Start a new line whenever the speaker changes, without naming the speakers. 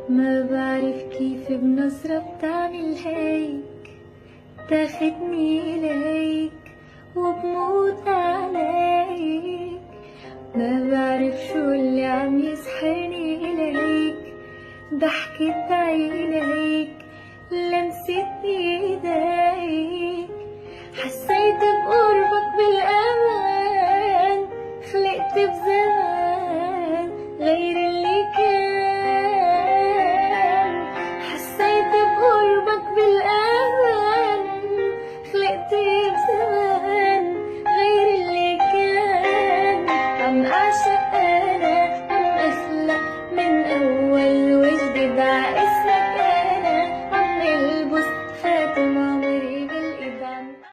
ما بعرف كيف بنظرة بتعمل هيك، تاخدني إليك وبموت عليك. ما بعرف شو اللي عم يسحرني إليك، ضحكة عينيك، لمسة ايديك، حسيت بقربك بالأمل